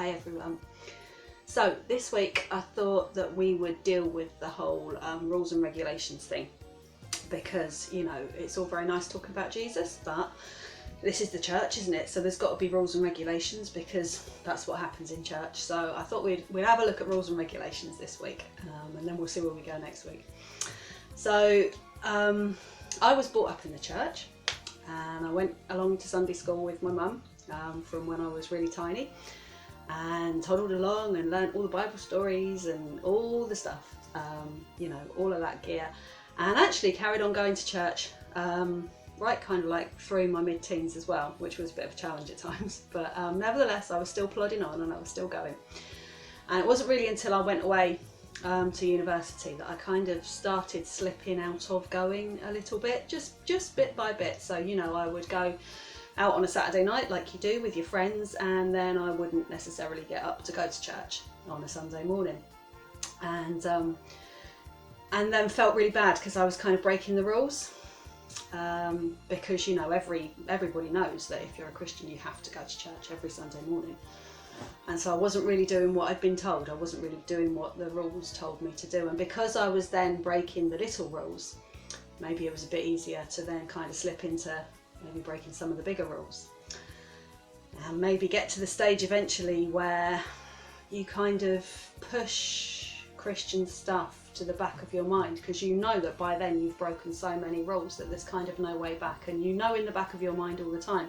Hi everyone. So this week I thought that we would deal with the whole rules and regulations thing, because you know it's all very nice talking about Jesus, but this is the church, isn't it? So there's got to be rules and regulations because that's what happens in church. So I thought we'd have a look at rules and regulations this week, and then we'll see where we go next week. So I was brought up in the church, and I went along to Sunday school with my mum from when I was really tiny, and toddled along and learnt all the Bible stories and all the stuff, you know, all of that gear, and actually carried on going to church right kind of like through my mid-teens as well, which was a bit of a challenge at times, but nevertheless I was still plodding on and I was still going. And it wasn't really until I went away to university that I kind of started slipping out of going a little bit, just bit by bit. So you know, I would go out on a Saturday night like you do with your friends, and then I wouldn't necessarily get up to go to church on a Sunday morning, and then felt really bad because I was kind of breaking the rules, because you know everybody knows that if you're a Christian you have to go to church every Sunday morning, and so I wasn't really doing what I'd been told. I wasn't really doing what the rules told me to do, and because I was then breaking the little rules, maybe it was a bit easier to then kind of slip into maybe breaking some of the bigger rules, and maybe get to the stage eventually where you kind of push Christian stuff to the back of your mind, because you know that by then you've broken so many rules that there's kind of no way back, and you know in the back of your mind all the time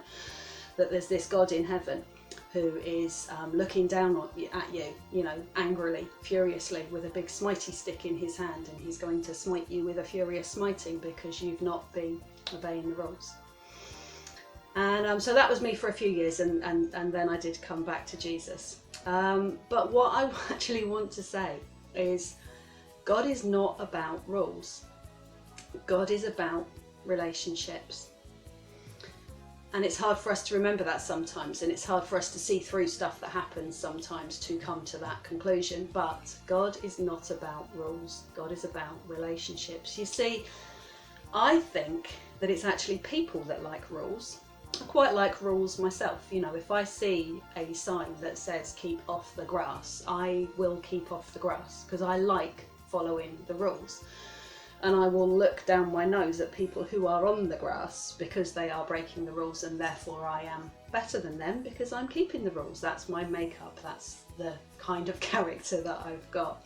that there's this God in heaven who is looking down at you, you know, angrily, furiously, with a big smitey stick in his hand, and he's going to smite you with a furious smiting because you've not been obeying the rules. And so that was me for a few years, and then I did come back to Jesus. But what I actually want to say is God is not about rules. God is about relationships. And it's hard for us to remember that sometimes, and it's hard for us to see through stuff that happens sometimes to come to that conclusion. But God is not about rules. God is about relationships. You see, I think that it's actually people that like rules. I quite like rules myself. You know, if I see a sign that says keep off the grass, I will keep off the grass because I like following the rules. And I will look down my nose at people who are on the grass because they are breaking the rules, and therefore I am better than them because I'm keeping the rules. That's my makeup. That's the kind of character that I've got.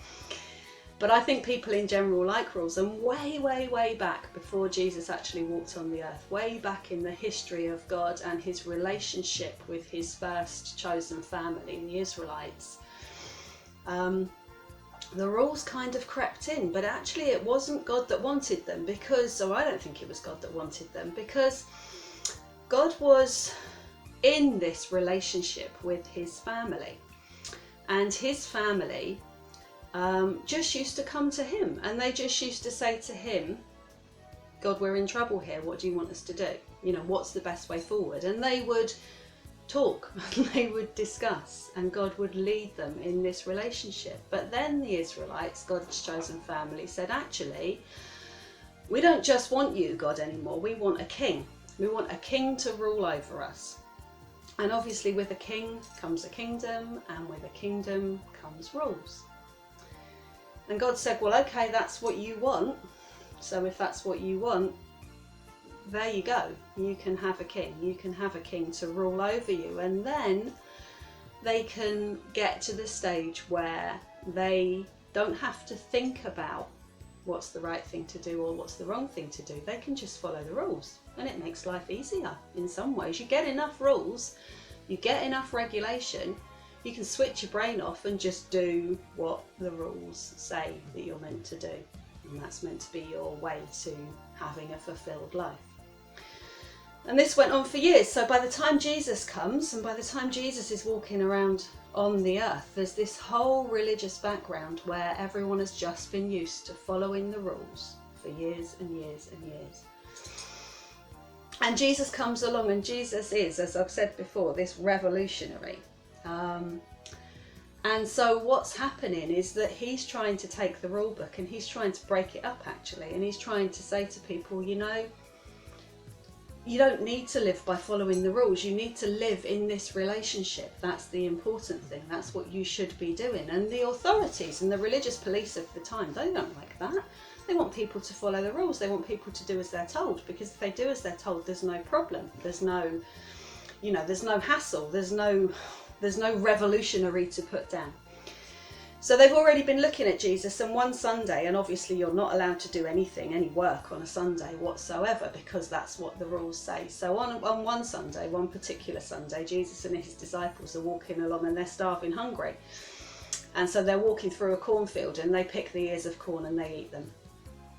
But I think people in general like rules, and way back before Jesus actually walked on the earth, way back in the history of God and his relationship with his first chosen family, the Israelites, the rules kind of crept in, but actually it wasn't God that wanted them, because, or I don't think it was God that wanted them, because God was in this relationship with his family, and his family just used to come to him, and they just used to say to him, God, we're in trouble here, what do you want us to do? You know, what's the best way forward? And they would talk, they would discuss, and God would lead them in this relationship. But then the Israelites, God's chosen family, said, actually, we don't just want you, God, anymore, we want a king. We want a king to rule over us. And obviously with a king comes a kingdom, and with a kingdom comes rules. And God said, well, okay, that's what you want. So if that's what you want, there you go. You can have a king. You can have a king to rule over you. And then they can get to the stage where they don't have to think about what's the right thing to do or what's the wrong thing to do. They can just follow the rules. And it makes life easier in some ways. You get enough rules, you get enough regulation, you can switch your brain off and just do what the rules say that you're meant to do. And that's meant to be your way to having a fulfilled life. And this went on for years. So by the time Jesus comes, and by the time Jesus is walking around on the earth, there's this whole religious background where everyone has just been used to following the rules for years and years and years. And Jesus comes along, and Jesus is, as I've said before, this revolutionary. And so what's happening is that he's trying to take the rule book and he's trying to break it up, actually, and he's trying to say to people, you know, you don't need to live by following the rules. You need to live in this relationship. That's the important thing. That's what you should be doing. And the authorities and the religious police of the time, they don't like that. They want people to follow the rules. They want people to do as they're told, because if they do as they're told, there's no problem. There's no, there's no hassle. There's no revolutionary to put down. So they've already been looking at Jesus, and one Sunday, and obviously you're not allowed to do any work on a Sunday whatsoever, because that's what the rules say. So on one Sunday, one particular Sunday, Jesus and his disciples are walking along and they're starving hungry. And so they're walking through a cornfield and they pick the ears of corn and they eat them.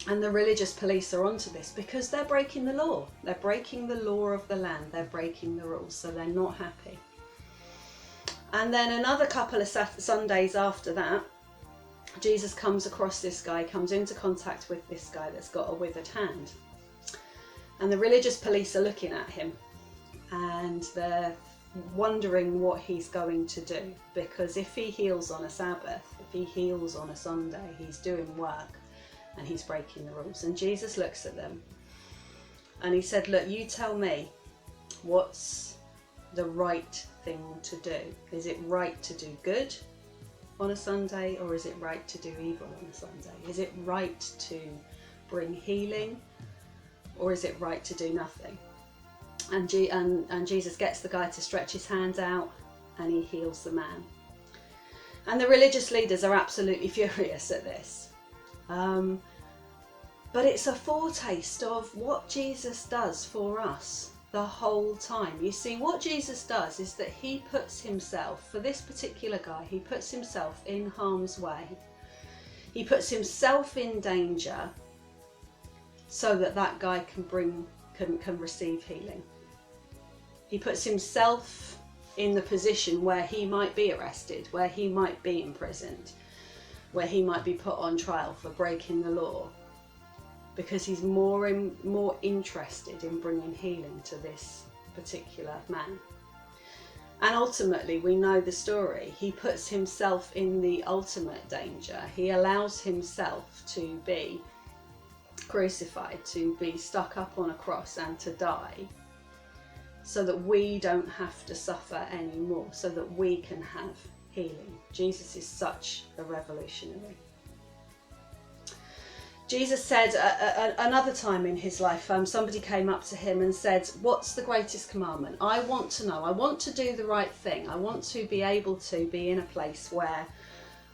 And the religious police are onto this because they're breaking the law. They're breaking the law of the land. They're breaking the rules, so they're not happy. And then another couple of Sundays after that, Jesus comes across this guy, comes into contact with this guy that's got a withered hand. And the religious police are looking at him and they're wondering what he's going to do, because if he heals on a Sabbath, if he heals on a Sunday, he's doing work and he's breaking the rules. And Jesus looks at them and he said, look, you tell me, what's the right thing to do? Is it right to do good on a Sunday, or is it right to do evil on a Sunday? Is it right to bring healing, or is it right to do nothing? And Jesus gets the guy to stretch his hands out and he heals the man. And the religious leaders are absolutely furious at this. But it's a foretaste of what Jesus does for us the whole time. You see, what Jesus does is that he puts himself, for this particular guy, he puts himself in harm's way. He puts himself in danger so that that guy can receive healing. He puts himself in the position where he might be arrested, where he might be imprisoned, where he might be put on trial for breaking the law, because he's more interested in bringing healing to this particular man. And ultimately, we know the story. He puts himself in the ultimate danger. He allows himself to be crucified, to be stuck up on a cross and to die, so that we don't have to suffer anymore, so that we can have healing. Jesus is such a revolutionary. Jesus said another time in his life, somebody came up to him and said, what's the greatest commandment? I want to know. I want to do the right thing. I want to be able to be in a place where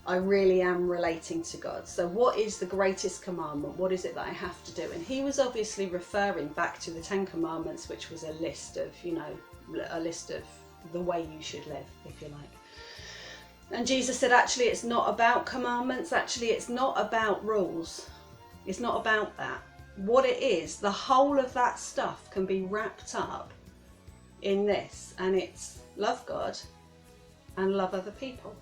I really am relating to God. So what is the greatest commandment? What is it that I have to do? And he was obviously referring back to the 10 Commandments, which was a list of, a list of the way you should live, if you like. And Jesus said, actually, it's not about commandments. Actually, it's not about rules. It's not about that. What it is, the whole of that stuff can be wrapped up in this, and it's love God and love other people.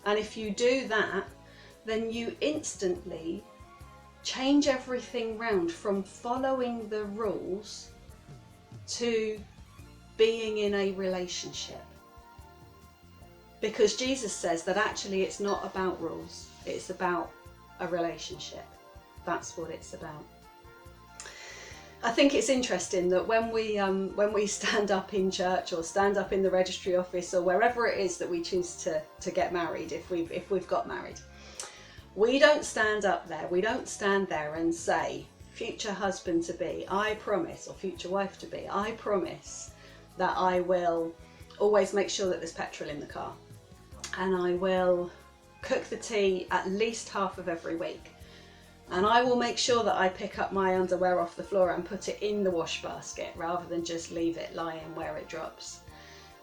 And if you do that, then you instantly change everything round from following the rules to being in a relationship. Because Jesus says that actually it's not about rules, it's about a relationship. That's what it's about. I think it's interesting that when we stand up in church or stand up in the registry office or wherever it is that we choose to get married, if we've got married, we don't stand up there. We don't stand there and say, future husband to be, I promise, or future wife to be, I promise that I will always make sure that there's petrol in the car, and I will cook the tea at least half of every week. And I will make sure that I pick up my underwear off the floor and put it in the wash basket rather than just leave it lying where it drops.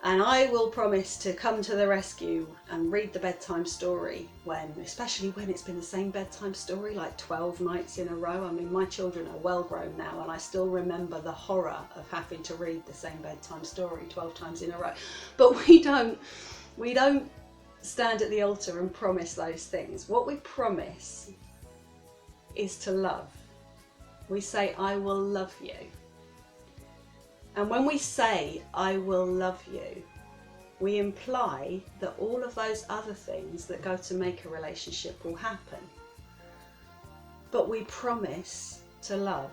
And I will promise to come to the rescue and read the bedtime story especially when it's been the same bedtime story like 12 nights in a row. I mean, my children are well grown now and I still remember the horror of having to read the same bedtime story 12 times in a row. But we don't stand at the altar and promise those things. What we promise is to love. We say, I will love you. And when we say, I will love you, we imply that all of those other things that go to make a relationship will happen. But we promise to love.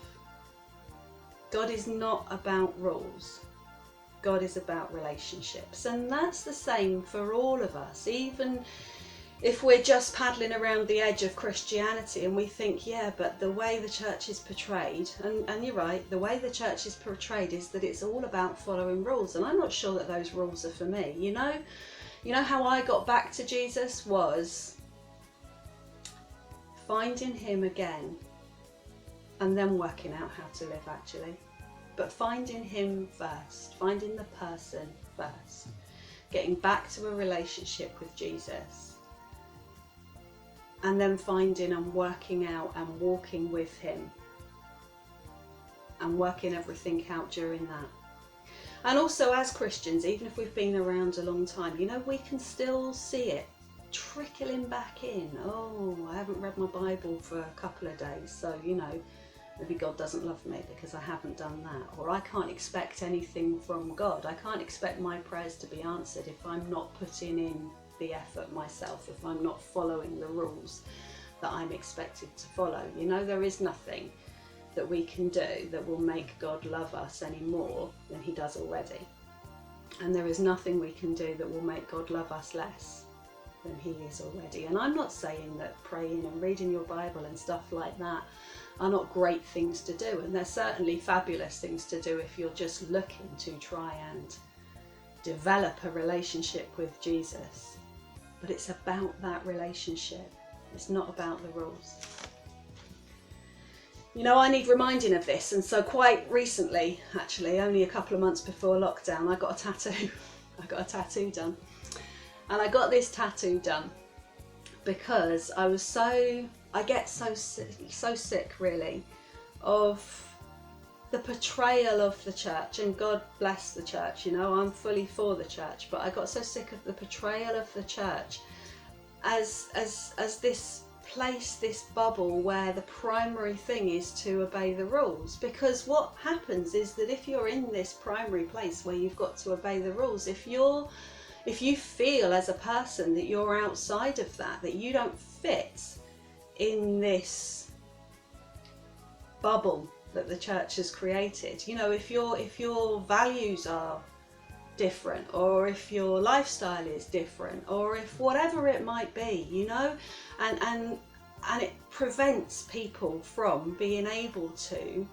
God is not about rules. God is about relationships. And that's the same for all of us. Even if we're just paddling around the edge of Christianity and we think, yeah, but the way the church is portrayed, and you're right, the way the church is portrayed is that it's all about following rules. And I'm not sure that those rules are for me. You know how I got back to Jesus was finding him again and then working out how to live, actually. But finding him first, finding the person first, getting back to a relationship with Jesus, and then finding and working out and walking with him and working everything out during that. And also as Christians, even if we've been around a long time, you know, we can still see it trickling back in. Oh, I haven't read my Bible for a couple of days, so, you know, maybe God doesn't love me because I haven't done that. Or I can't expect anything from God. I can't expect my prayers to be answered if I'm not putting in the effort myself, if I'm not following the rules that I'm expected to follow. You know, there is nothing that we can do that will make God love us any more than he does already. And there is nothing we can do that will make God love us less than he is already. And I'm not saying that praying and reading your Bible and stuff like that are not great things to do, and they're certainly fabulous things to do if you're just looking to try and develop a relationship with Jesus. But it's about that relationship. It's not about the rules. You know, I need reminding of this, and so quite recently, actually, only a couple of months before lockdown, I got a tattoo. I got a tattoo done. And I got this tattoo done because I get so sick really of the portrayal of the church, and God bless the church, you know, I'm fully for the church, but I got so sick of the portrayal of the church as this place, this bubble where the primary thing is to obey the rules. Because what happens is that if you're in this primary place where you've got to obey the rules, if you feel as a person that you're outside of that you don't fit in this bubble that the church has created, you know, if your values are different, or if your lifestyle is different, or if whatever it might be, you know, and it prevents people from being able to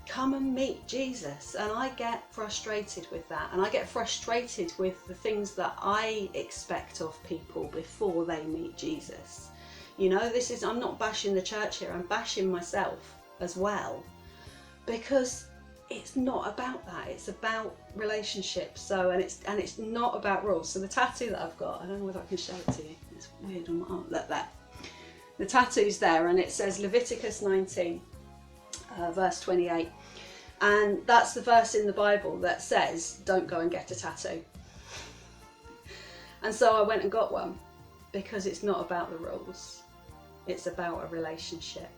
come and meet Jesus. And I get frustrated with that, and I get frustrated with the things that I expect of people before they meet Jesus. You know, I'm not bashing the church here, I'm bashing myself as well, because it's not about that. It's about relationships. So, and it's not about rules. So the tattoo that I've got, I don't know whether I can show it to you. It's weird on my arm. Look there. The tattoo's there, and it says Leviticus 19, verse 28. And that's the verse in the Bible that says, don't go and get a tattoo. And so I went and got one, because it's not about the rules. It's about a relationship.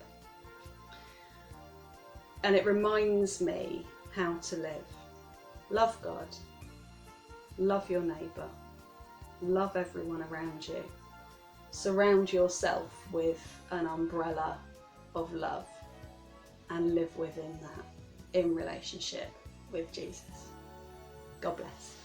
And it reminds me how to live. Love God. Love your neighbour. Love everyone around you. Surround yourself with an umbrella of love and live within that, in relationship with Jesus. God bless.